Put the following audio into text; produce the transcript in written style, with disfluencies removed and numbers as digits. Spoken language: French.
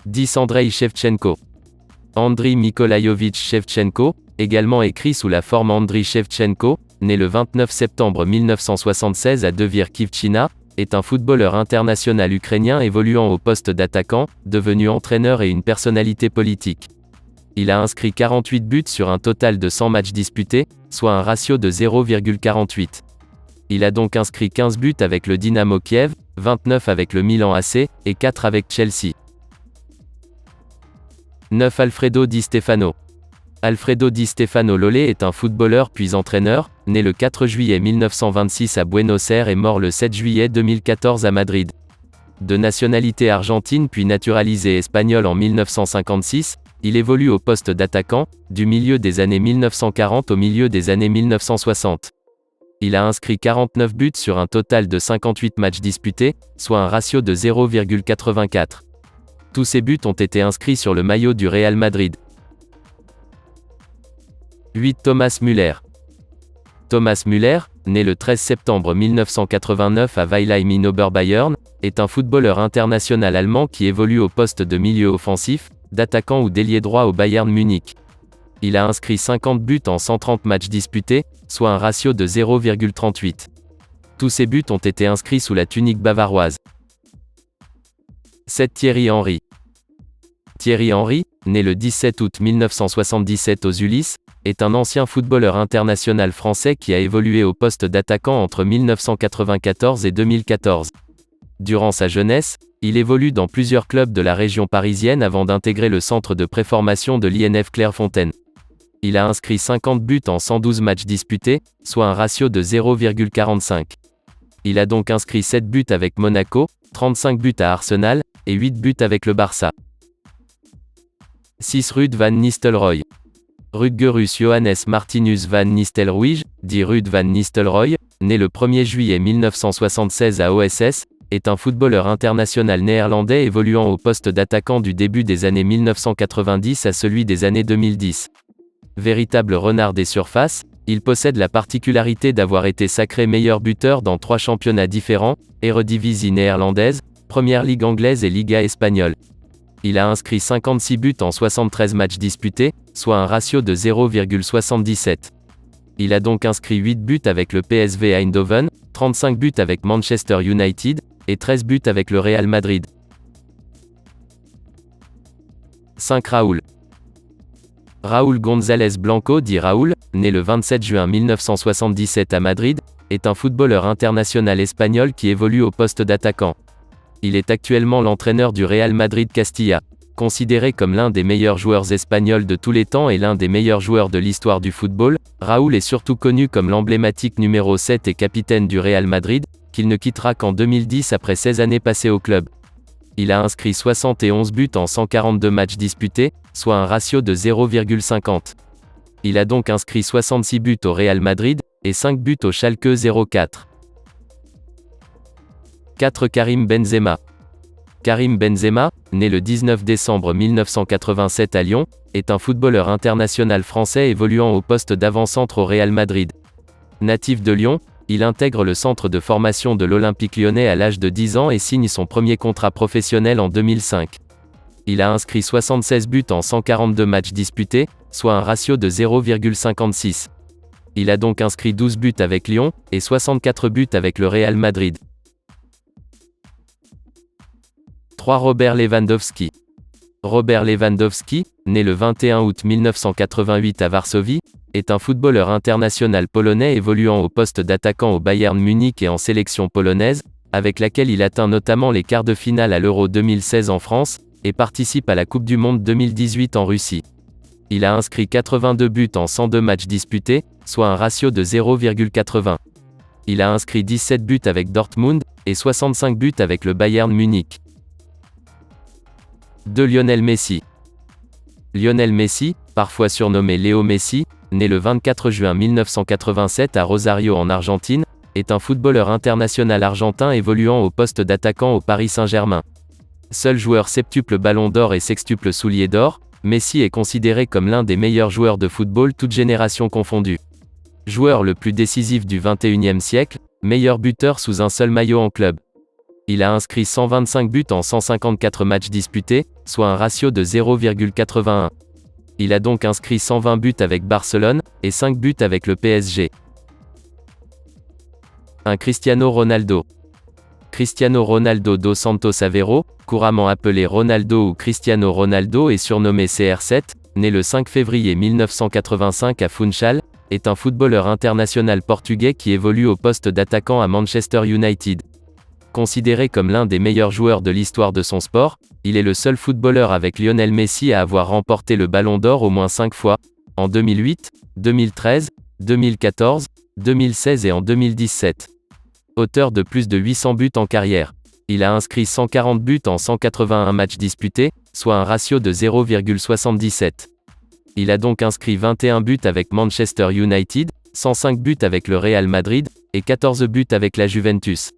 10 Andrei Shevchenko. Andriy Nikolaïevitch Shevchenko, également écrit sous la forme Andriy Shevchenko, né le 29 septembre 1976 à Devirkivtchina, est un footballeur international ukrainien évoluant au poste d'attaquant, devenu entraîneur et une personnalité politique. Il a inscrit 48 buts sur un total de 100 matchs disputés, soit un ratio de 0,48. Il a donc inscrit 15 buts avec le Dynamo Kiev, 29 avec le Milan AC, et 4 avec Chelsea. 9 Alfredo Di Stefano. Alfredo Di Stefano Lolé est un footballeur puis entraîneur, né le 4 juillet 1926 à Buenos Aires et mort le 7 juillet 2014 à Madrid. De nationalité argentine puis naturalisé espagnol en 1956, il évolue au poste d'attaquant, du milieu des années 1940 au milieu des années 1960. Il a inscrit 49 buts sur un total de 58 matchs disputés, soit un ratio de 0,84. Tous ces buts ont été inscrits sur le maillot du Real Madrid. 8 Thomas Müller. Thomas Müller, né le 13 septembre 1989 à Weilheim in Oberbayern, est un footballeur international allemand qui évolue au poste de milieu offensif, d'attaquant ou d'ailier droit au Bayern Munich. Il a inscrit 50 buts en 130 matchs disputés, soit un ratio de 0,38. Tous ces buts ont été inscrits sous la tunique bavaroise. 7 Thierry Henry. Thierry Henry, né le 17 août 1977 aux Ulysses, est un ancien footballeur international français qui a évolué au poste d'attaquant entre 1994 et 2014. Durant sa jeunesse, il évolue dans plusieurs clubs de la région parisienne avant d'intégrer le centre de préformation de l'INF Clairefontaine. Il a inscrit 50 buts en 112 matchs disputés, soit un ratio de 0,45. Il a donc inscrit 7 buts avec Monaco, 35 buts à Arsenal, et 8 buts avec le Barça. 6 Ruud van Nistelrooy. Rutgerus Johannes Martinus van Nistelrooy, dit Ruud van Nistelrooy, né le 1er juillet 1976 à OSS, est un footballeur international néerlandais évoluant au poste d'attaquant du début des années 1990 à celui des années 2010. Véritable renard des surfaces, il possède la particularité d'avoir été sacré meilleur buteur dans 3 championnats différents, Eredivisie néerlandaise, Première Ligue anglaise et Liga espagnole. Il a inscrit 56 buts en 73 matchs disputés, soit un ratio de 0,77. Il a donc inscrit 8 buts avec le PSV Eindhoven, 35 buts avec Manchester United, et 13 buts avec le Real Madrid. 5 Raúl. Raúl González Blanco dit Raúl, né le 27 juin 1977 à Madrid, est un footballeur international espagnol qui évolue au poste d'attaquant. Il est actuellement l'entraîneur du Real Madrid Castilla. Considéré comme l'un des meilleurs joueurs espagnols de tous les temps et l'un des meilleurs joueurs de l'histoire du football, Raúl est surtout connu comme l'emblématique numéro 7 et capitaine du Real Madrid, qu'il ne quittera qu'en 2010 après 16 années passées au club. Il a inscrit 71 buts en 142 matchs disputés, soit un ratio de 0,50. Il a donc inscrit 66 buts au Real Madrid, et 5 buts au Schalke 04. 4 Karim Benzema. Karim Benzema, né le 19 décembre 1987 à Lyon, est un footballeur international français évoluant au poste d'avant-centre au Real Madrid. Natif de Lyon, il intègre le centre de formation de l'Olympique lyonnais à l'âge de 10 ans et signe son premier contrat professionnel en 2005. Il a inscrit 76 buts en 142 matchs disputés, soit un ratio de 0,56. Il a donc inscrit 12 buts avec Lyon, et 64 buts avec le Real Madrid. 3 Robert Lewandowski. Robert Lewandowski, né le 21 août 1988 à Varsovie, est un footballeur international polonais évoluant au poste d'attaquant au Bayern Munich et en sélection polonaise, avec laquelle il atteint notamment les quarts de finale à l'Euro 2016 en France, et participe à la Coupe du Monde 2018 en Russie. Il a inscrit 82 buts en 102 matchs disputés, soit un ratio de 0,80. Il a inscrit 17 buts avec Dortmund, et 65 buts avec le Bayern Munich. 2 Lionel Messi. Lionel Messi, parfois surnommé Léo Messi, né le 24 juin 1987 à Rosario en Argentine, est un footballeur international argentin évoluant au poste d'attaquant au Paris Saint-Germain. Seul joueur septuple ballon d'or et sextuple soulier d'or, Messi est considéré comme l'un des meilleurs joueurs de football toutes générations confondues. Joueur le plus décisif du XXIe siècle, meilleur buteur sous un seul maillot en club. Il a inscrit 125 buts en 154 matchs disputés, soit un ratio de 0,81. Il a donc inscrit 120 buts avec Barcelone, et 5 buts avec le PSG. Un Cristiano Ronaldo. Cristiano Ronaldo dos Santos Aveiro, couramment appelé Ronaldo ou Cristiano Ronaldo et surnommé CR7, né le 5 février 1985 à Funchal, est un footballeur international portugais qui évolue au poste d'attaquant à Manchester United. Considéré comme l'un des meilleurs joueurs de l'histoire de son sport, il est le seul footballeur avec Lionel Messi à avoir remporté le Ballon d'Or au moins 5 fois, en 2008, 2013, 2014, 2016 et en 2017. Auteur de plus de 800 buts en carrière. Il a inscrit 140 buts en 181 matchs disputés, soit un ratio de 0,77. Il a donc inscrit 21 buts avec Manchester United, 105 buts avec le Real Madrid, et 14 buts avec la Juventus.